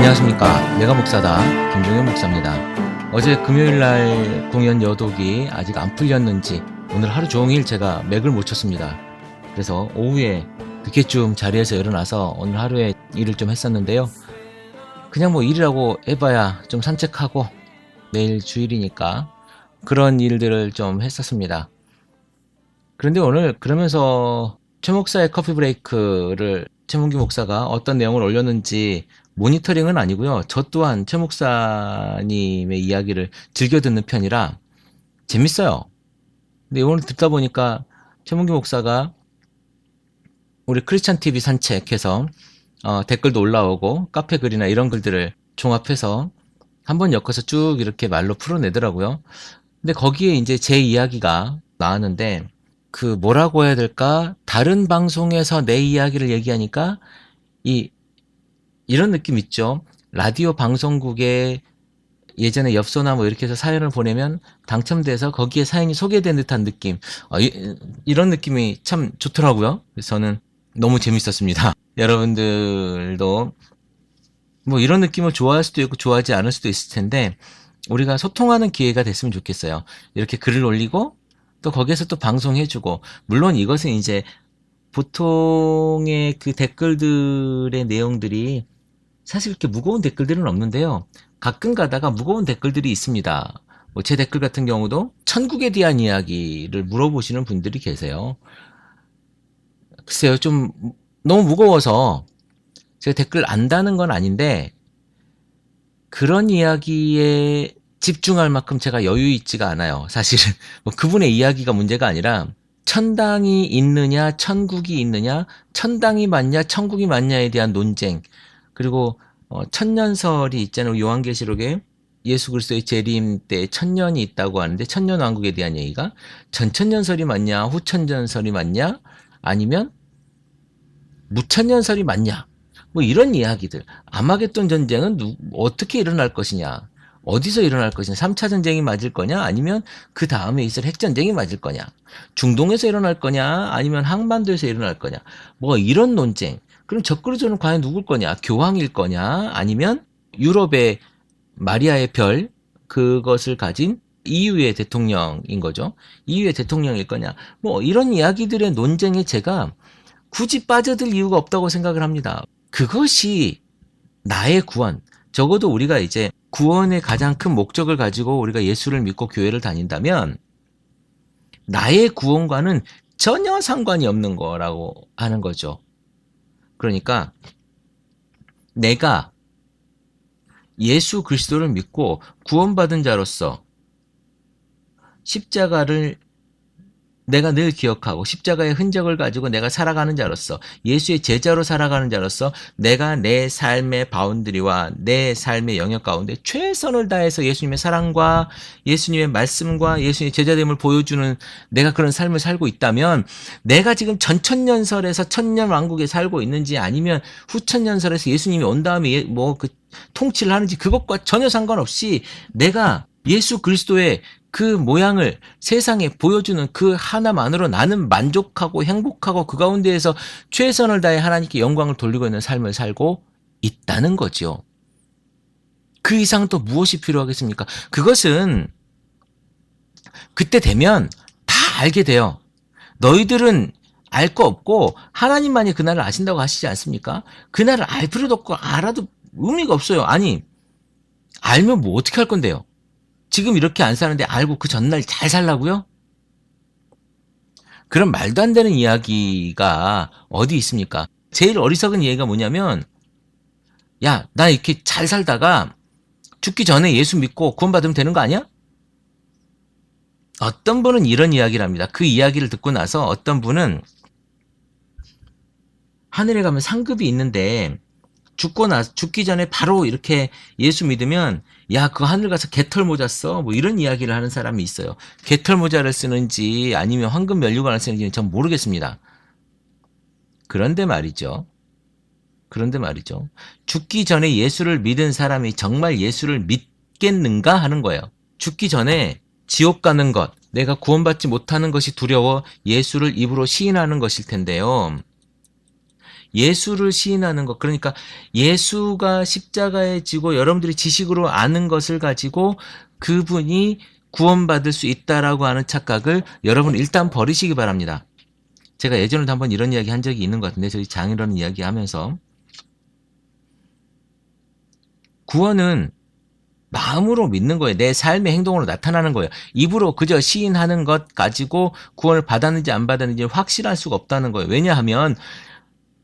안녕하십니까. 내가 목사다. 김종현 목사입니다. 어제 금요일날 공연 여독이 아직 안 풀렸는지 오늘 하루 종일 제가 맥을 못 쳤습니다. 그래서 오후에 늦게쯤 자리에서 일어나서 오늘 하루에 일을 좀 했었는데요. 그냥 뭐 일이라고 해봐야 좀 산책하고 내일 주일이니까 그런 일들을 좀 했었습니다. 그런데 오늘 그러면서 최 목사의 커피 브레이크를 최문기 목사가 어떤 내용을 올렸는지 모니터링은 아니고요. 저 또한 최 목사님의 이야기를 즐겨 듣는 편이라 재밌어요. 근데 오늘 듣다 보니까 최문기 목사가 우리 크리스찬 TV 산책해서 댓글도 올라오고 카페 글이나 이런 글들을 종합해서 한번 엮어서 쭉 이렇게 말로 풀어내더라고요. 근데 거기에 이제 제 이야기가 나왔는데 그 뭐라고 해야 될까? 다른 방송에서 내 이야기를 얘기하니까 이런 느낌 있죠? 라디오 방송국에 예전에 엽서나 뭐 이렇게 해서 사연을 보내면 당첨돼서 거기에 사연이 소개된 듯한 느낌. 이런 느낌이 참 좋더라고요. 그래서 저는 너무 재밌었습니다. 여러분들도 뭐 이런 느낌을 좋아할 수도 있고 좋아하지 않을 수도 있을 텐데 우리가 소통하는 기회가 됐으면 좋겠어요. 이렇게 글을 올리고 또 거기에서 또 방송해주고, 물론 이것은 이제 보통의 그 댓글들의 내용들이 사실 그렇게 무거운 댓글들은 없는데요. 가끔 가다가 무거운 댓글들이 있습니다. 뭐 제 댓글 같은 경우도 천국에 대한 이야기를 물어보시는 분들이 계세요. 글쎄요, 좀 너무 무거워서 제가 댓글 안 다는 건 아닌데 그런 이야기에 집중할 만큼 제가 여유 있지가 않아요. 사실은 뭐 그분의 이야기가 문제가 아니라 천당이 있느냐 천국이 있느냐, 천당이 맞냐 천국이 맞냐에 대한 논쟁, 그리고 천년설이 있잖아요. 요한계시록에 예수 그리스도의 재림 때 천년이 있다고 하는데 천년왕국에 대한 얘기가 전천년설이 맞냐 후천년설이 맞냐 아니면 무천년설이 맞냐, 뭐 이런 이야기들. 아마겟돈 전쟁은 어떻게 일어날 것이냐, 어디서 일어날 것이냐, 3차 전쟁이 맞을 거냐 아니면 그 다음에 있을 핵전쟁이 맞을 거냐, 중동에서 일어날 거냐 아니면 한반도에서 일어날 거냐, 뭐 이런 논쟁. 그럼 적그리스도는 과연 누굴 거냐, 교황일 거냐 아니면 유럽의 마리아의 별, 그것을 가진 EU의 대통령인 거죠. EU의 대통령일 거냐, 뭐 이런 이야기들의 논쟁에 제가 굳이 빠져들 이유가 없다고 생각을 합니다. 그것이 나의 구원, 적어도 우리가 이제 구원의 가장 큰 목적을 가지고 우리가 예수를 믿고 교회를 다닌다면 나의 구원과는 전혀 상관이 없는 거라고 하는 거죠. 그러니까 내가 예수 그리스도를 믿고 구원받은 자로서 십자가를 내가 늘 기억하고 십자가의 흔적을 가지고 내가 살아가는 자로서, 예수의 제자로 살아가는 자로서 내가 내 삶의 바운드리와 내 삶의 영역 가운데 최선을 다해서 예수님의 사랑과 예수님의 말씀과 예수님의 제자됨을 보여주는 내가 그런 삶을 살고 있다면, 내가 지금 전천년설에서 천년왕국에 살고 있는지 아니면 후천년설에서 예수님이 온 다음에 뭐 그 통치를 하는지 그것과 전혀 상관없이 내가 예수 그리스도의 그 모양을 세상에 보여주는 그 하나만으로 나는 만족하고 행복하고 그 가운데에서 최선을 다해 하나님께 영광을 돌리고 있는 삶을 살고 있다는 거죠. 그 이상 또 무엇이 필요하겠습니까? 그것은 그때 되면 다 알게 돼요. 너희들은 알 거 없고 하나님만이 그날을 아신다고 하시지 않습니까? 그날을 알 필요도 없고 알아도 의미가 없어요. 아니, 알면 뭐 어떻게 할 건데요? 지금 이렇게 안 사는데 알고 그 전날 잘 살라고요? 그런 말도 안 되는 이야기가 어디 있습니까? 제일 어리석은 얘기가 뭐냐면, 야, 나 이렇게 잘 살다가 죽기 전에 예수 믿고 구원받으면 되는 거 아니야? 어떤 분은 이런 이야기를 합니다. 그 이야기를 듣고 나서 어떤 분은 하늘에 가면 상급이 있는데 죽기 전에 바로 이렇게 예수 믿으면, 야, 그 하늘 가서 개털 모자 써, 뭐 이런 이야기를 하는 사람이 있어요. 개털 모자를 쓰는지 아니면 황금 면류관을 쓰는지는 전 모르겠습니다. 그런데 말이죠. 죽기 전에 예수를 믿은 사람이 정말 예수를 믿겠는가 하는 거예요. 죽기 전에 지옥 가는 것, 내가 구원받지 못하는 것이 두려워 예수를 입으로 시인하는 것일 텐데요. 예수를 시인하는 것, 그러니까 예수가 십자가에 지고 여러분들이 지식으로 아는 것을 가지고 그분이 구원받을 수 있다라고 하는 착각을 여러분 일단 버리시기 바랍니다. 제가 예전에도 한번 이런 이야기 한 적이 있는 것 같은데, 저희 장인어른 이야기 하면서, 구원은 마음으로 믿는 거예요. 내 삶의 행동으로 나타나는 거예요. 입으로 그저 시인하는 것 가지고 구원을 받았는지 안 받았는지 확실할 수가 없다는 거예요. 왜냐하면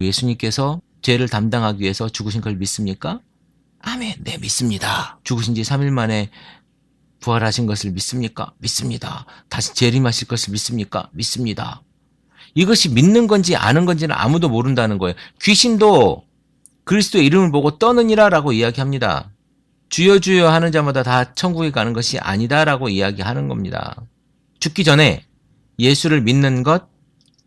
예수님께서 죄를 담당하기 위해서 죽으신 걸 믿습니까? 아멘. 네, 믿습니다. 죽으신 지 3일 만에 부활하신 것을 믿습니까? 믿습니다. 다시 재림하실 것을 믿습니까? 믿습니다. 이것이 믿는 건지 아는 건지는 아무도 모른다는 거예요. 귀신도 그리스도의 이름을 보고 떠느니라 라고 이야기합니다. 주여 주여 하는 자마다 다 천국에 가는 것이 아니다라고 이야기하는 겁니다. 죽기 전에 예수를 믿는 것,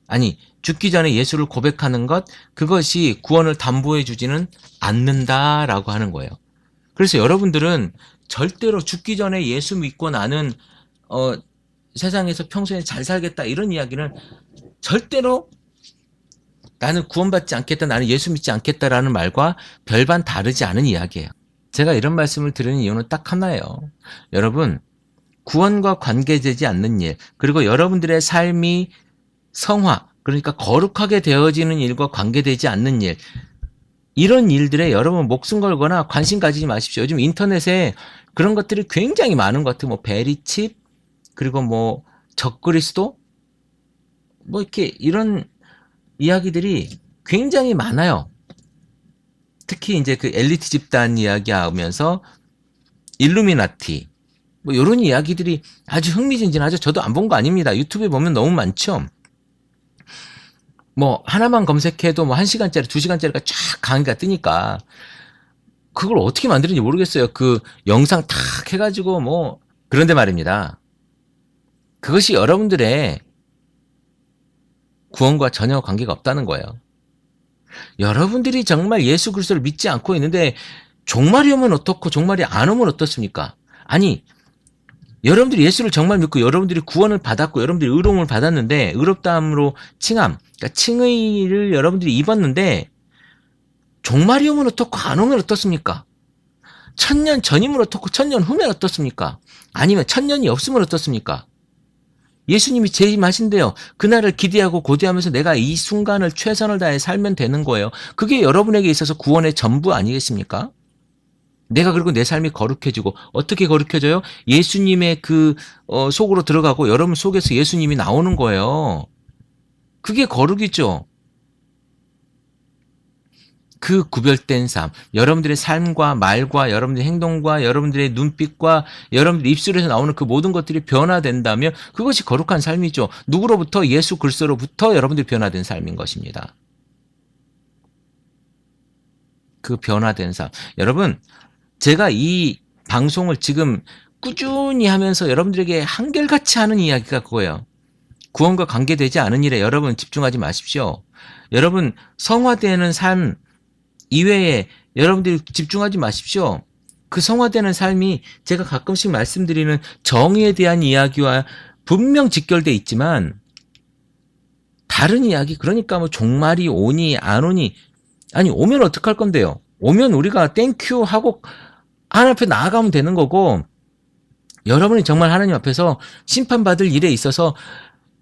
아니 죽기 전에 예수를 고백하는 것, 그것이 구원을 담보해 주지는 않는다라고 하는 거예요. 그래서 여러분들은 절대로 죽기 전에 예수 믿고 나는 세상에서 평소에 잘 살겠다 이런 이야기는 절대로 나는 구원받지 않겠다, 나는 예수 믿지 않겠다라는 말과 별반 다르지 않은 이야기예요. 제가 이런 말씀을 드리는 이유는 딱 하나예요. 여러분, 구원과 관계되지 않는 일, 그리고 여러분들의 삶이 성화, 그러니까 거룩하게 되어지는 일과 관계되지 않는 일, 이런 일들에 여러분 목숨 걸거나 관심 가지지 마십시오. 요즘 인터넷에 그런 것들이 굉장히 많은 것 같아요. 뭐 베리칩, 그리고 뭐 적그리스도, 뭐 이렇게 이런 이야기들이 굉장히 많아요. 특히 이제 그 엘리트 집단 이야기하면서 일루미나티, 뭐 이런 이야기들이 아주 흥미진진하죠. 저도 안 본 거 아닙니다. 유튜브에 보면 너무 많죠. 뭐 하나만 검색해도 뭐 1시간짜리, 2시간짜리가 쫙 강의가 뜨니까 그걸 어떻게 만드는지 모르겠어요. 그 영상 탁 해가지고 뭐. 그런데 말입니다. 그것이 여러분들의 구원과 전혀 관계가 없다는 거예요. 여러분들이 정말 예수 그리스도를 믿지 않고 있는데 종말이 오면 어떻고 종말이 안 오면 어떻습니까? 아니, 여러분들이 예수를 정말 믿고 여러분들이 구원을 받았고 여러분들이 의로움을 받았는데, 의롭다함으로 칭함, 그러니까 칭의를 여러분들이 입었는데 종말이 오면 어떻고 안 오면 어떻습니까? 1000년 전이면 어떻고 1000년 후면 어떻습니까? 아니면 1000년이 없으면 어떻습니까? 예수님이 재림하신대요. 그날을 기대하고 고대하면서 내가 이 순간을 최선을 다해 살면 되는 거예요. 그게 여러분에게 있어서 구원의 전부 아니겠습니까? 내가 그리고 내 삶이 거룩해지고, 어떻게 거룩해져요? 예수님의 그 속으로 들어가고 여러분 속에서 예수님이 나오는 거예요. 그게 거룩이죠. 그 구별된 삶, 여러분들의 삶과 말과 여러분들의 행동과 여러분들의 눈빛과 여러분들의 입술에서 나오는 그 모든 것들이 변화된다면 그것이 거룩한 삶이죠. 누구로부터? 예수 그리스도로부터 여러분들이 변화된 삶인 것입니다. 그 변화된 삶. 여러분, 제가 이 방송을 지금 꾸준히 하면서 여러분들에게 한결같이 하는 이야기가 그거예요. 구원과 관계되지 않은 일에 여러분 집중하지 마십시오. 여러분 성화되는 삶 이외에 여러분들이 집중하지 마십시오. 그 성화되는 삶이 제가 가끔씩 말씀드리는 정의에 대한 이야기와 분명 직결되어 있지만 다른 이야기, 그러니까 뭐 종말이 오니 안 오니, 아니 오면 어떡할 건데요? 오면 우리가 땡큐 하고 하나님 앞에 나아가면 되는 거고, 여러분이 정말 하나님 앞에서 심판받을 일에 있어서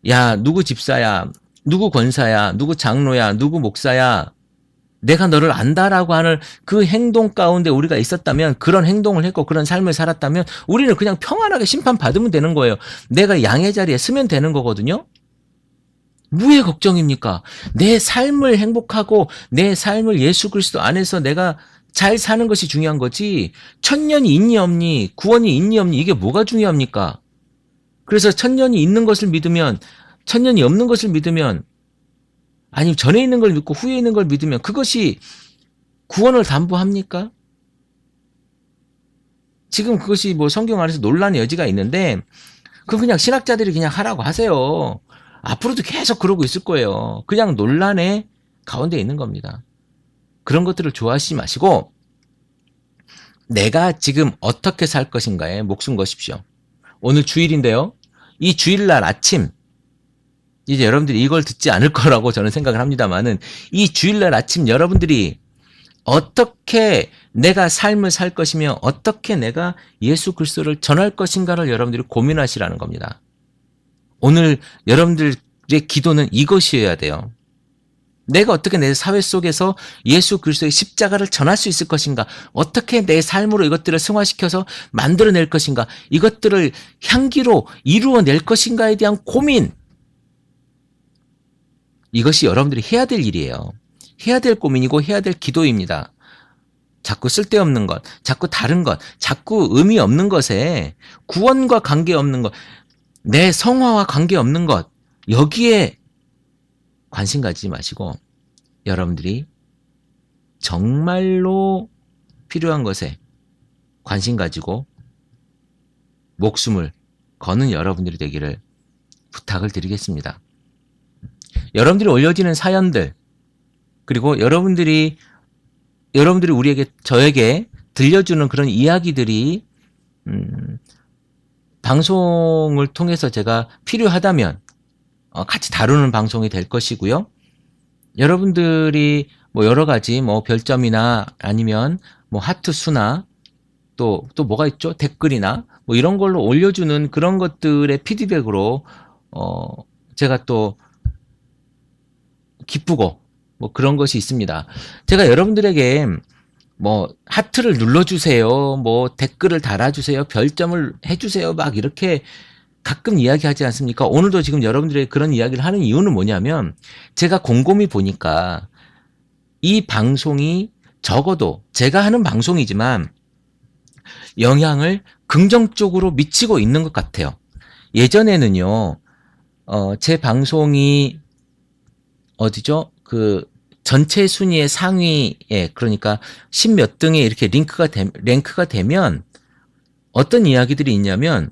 야, 누구 집사야, 누구 권사야, 누구 장로야, 누구 목사야, 내가 너를 안다라고 하는 그 행동 가운데 우리가 있었다면, 그런 행동을 했고 그런 삶을 살았다면 우리는 그냥 평안하게 심판받으면 되는 거예요. 내가 양의 자리에 서면 되는 거거든요. 무의 걱정입니까? 내 삶을 행복하고 내 삶을 예수 그리스도 안에서 내가 잘 사는 것이 중요한 거지, 1000년이 있니 없니, 구원이 있니 없니, 이게 뭐가 중요합니까? 그래서 1000년이 있는 것을 믿으면, 1000년이 없는 것을 믿으면, 아니 전에 있는 걸 믿고 후에 있는 걸 믿으면 그것이 구원을 담보합니까? 지금 그것이 뭐 성경 안에서 논란의 여지가 있는데 그건 그냥 신학자들이 그냥 하라고 하세요. 앞으로도 계속 그러고 있을 거예요. 그냥 논란의 가운데 있는 겁니다. 그런 것들을 좋아하시지 마시고 내가 지금 어떻게 살 것인가에 목숨 거십시오. 오늘 주일인데요. 이 주일날 아침 이제 여러분들이 이걸 듣지 않을 거라고 저는 생각을 합니다만은 이 주일날 아침 여러분들이 어떻게 내가 삶을 살 것이며 어떻게 내가 예수 그리스도를 전할 것인가를 여러분들이 고민하시라는 겁니다. 오늘 여러분들의 기도는 이것이어야 돼요. 내가 어떻게 내 사회 속에서 예수 그리스도의 십자가를 전할 수 있을 것인가? 어떻게 내 삶으로 이것들을 승화시켜서 만들어낼 것인가? 이것들을 향기로 이루어낼 것인가에 대한 고민. 이것이 여러분들이 해야 될 일이에요. 해야 될 고민이고 해야 될 기도입니다. 자꾸 쓸데없는 것, 자꾸 다른 것, 자꾸 의미 없는 것에 구원과 관계없는 것, 내 성화와 관계없는 것, 여기에 관심 가지지 마시고 여러분들이 정말로 필요한 것에 관심 가지고 목숨을 거는 여러분들이 되기를 부탁을 드리겠습니다. 여러분들이 올려지는 사연들, 그리고 여러분들이 우리에게, 저에게 들려주는 그런 이야기들이 방송을 통해서 제가 필요하다면 같이 다루는 방송이 될 것이고요. 여러분들이 뭐 여러 가지 뭐 별점이나 아니면 뭐 하트 수나 또 뭐가 있죠? 댓글이나 뭐 이런 걸로 올려주는 그런 것들의 피드백으로 제가 또 기쁘고 뭐 그런 것이 있습니다. 제가 여러분들에게 뭐 하트를 눌러주세요, 뭐 댓글을 달아주세요, 별점을 해주세요, 막 이렇게 가끔 이야기하지 않습니까? 오늘도 지금 여러분들의 그런 이야기를 하는 이유는 뭐냐면 제가 곰곰이 보니까 이 방송이 적어도 제가 하는 방송이지만 영향을 긍정적으로 미치고 있는 것 같아요. 예전에는요, 제 방송이 어디죠? 그 전체 순위의 상위에, 그러니까 10몇 등에 이렇게 랭크가 되면 어떤 이야기들이 있냐면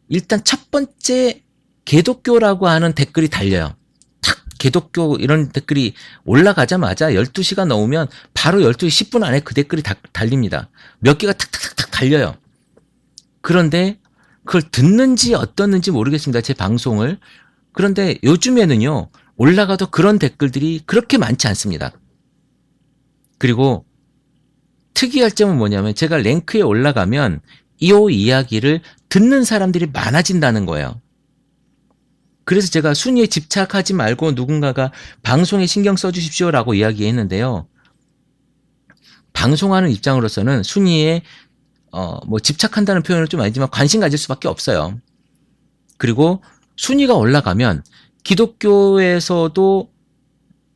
일단 첫 번째 개독교라고 하는 댓글이 달려요. 탁 개독교 이런 댓글이 올라가자마자 12시가 넘으면 바로 12시 10분 안에 그 댓글이 달립니다. 몇 개가 탁탁탁탁 달려요. 그런데 그걸 듣는지 어떻는지 모르겠습니다. 제 방송을. 그런데 요즘에는요, 올라가도 그런 댓글들이 그렇게 많지 않습니다. 그리고 특이할 점은 뭐냐면 제가 랭크에 올라가면 이 이야기를 듣는 사람들이 많아진다는 거예요. 그래서 제가 순위에 집착하지 말고 누군가가 방송에 신경 써주십시오라고 이야기했는데요. 방송하는 입장으로서는 순위에 뭐 집착한다는 표현은 좀 아니지만 관심 가질 수밖에 없어요. 그리고 순위가 올라가면 기독교에서도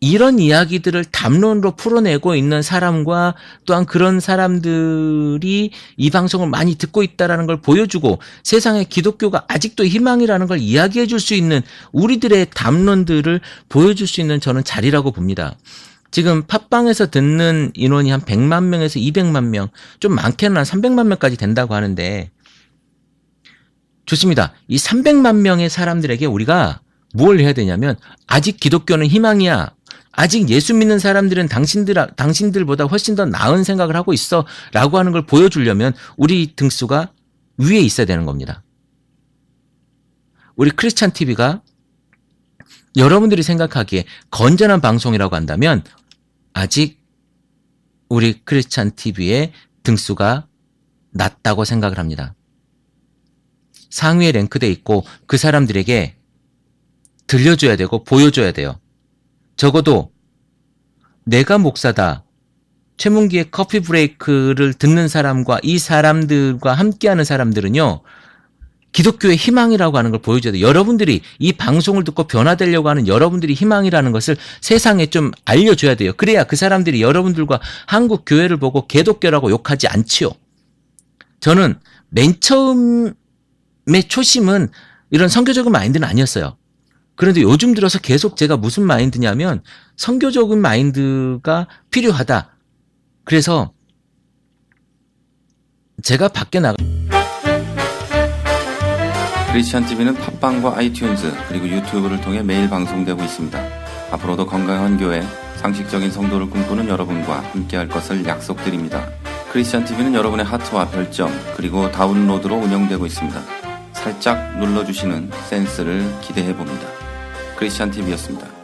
이런 이야기들을 담론으로 풀어내고 있는 사람과 또한 그런 사람들이 이 방송을 많이 듣고 있다는 걸 보여주고 세상에 기독교가 아직도 희망이라는 걸 이야기해 줄 수 있는 우리들의 담론들을 보여줄 수 있는 저는 자리라고 봅니다. 지금 팟빵에서 듣는 인원이 한 100만 명에서 200만 명, 좀 많게는 한 300만 명까지 된다고 하는데 좋습니다. 이 300만 명의 사람들에게 우리가 뭘 해야 되냐면 아직 기독교는 희망이야. 아직 예수 믿는 사람들은 당신들보다 훨씬 더 나은 생각을 하고 있어 라고 하는 걸 보여주려면 우리 등수가 위에 있어야 되는 겁니다. 우리 크리스찬 TV가 여러분들이 생각하기에 건전한 방송이라고 한다면 아직 우리 크리스찬 TV의 등수가 낮다고 생각을 합니다. 상위에 랭크돼 있고 그 사람들에게 들려줘야 되고 보여줘야 돼요. 적어도 내가 목사다, 최문기의 커피 브레이크를 듣는 사람과 이 사람들과 함께하는 사람들은요, 기독교의 희망이라고 하는 걸 보여줘야 돼요. 여러분들이 이 방송을 듣고 변화되려고 하는 여러분들이 희망이라는 것을 세상에 좀 알려줘야 돼요. 그래야 그 사람들이 여러분들과 한국 교회를 보고 개독교라고 욕하지 않지요. 저는 맨 처음의 초심은 이런 선교적인 마인드는 아니었어요. 그런데 요즘 들어서 계속 제가 무슨 마인드냐면 선교적인 마인드가 필요하다. 그래서 제가 밖에 나가 크리스찬 TV는 팟빵과 아이튠즈 그리고 유튜브를 통해 매일 방송되고 있습니다. 앞으로도 건강한 교회, 상식적인 성도를 꿈꾸는 여러분과 함께할 것을 약속드립니다. 크리스찬 TV는 여러분의 하트와 별점 그리고 다운로드로 운영되고 있습니다. 살짝 눌러주시는 센스를 기대해봅니다. 크리스찬 TV였습니다.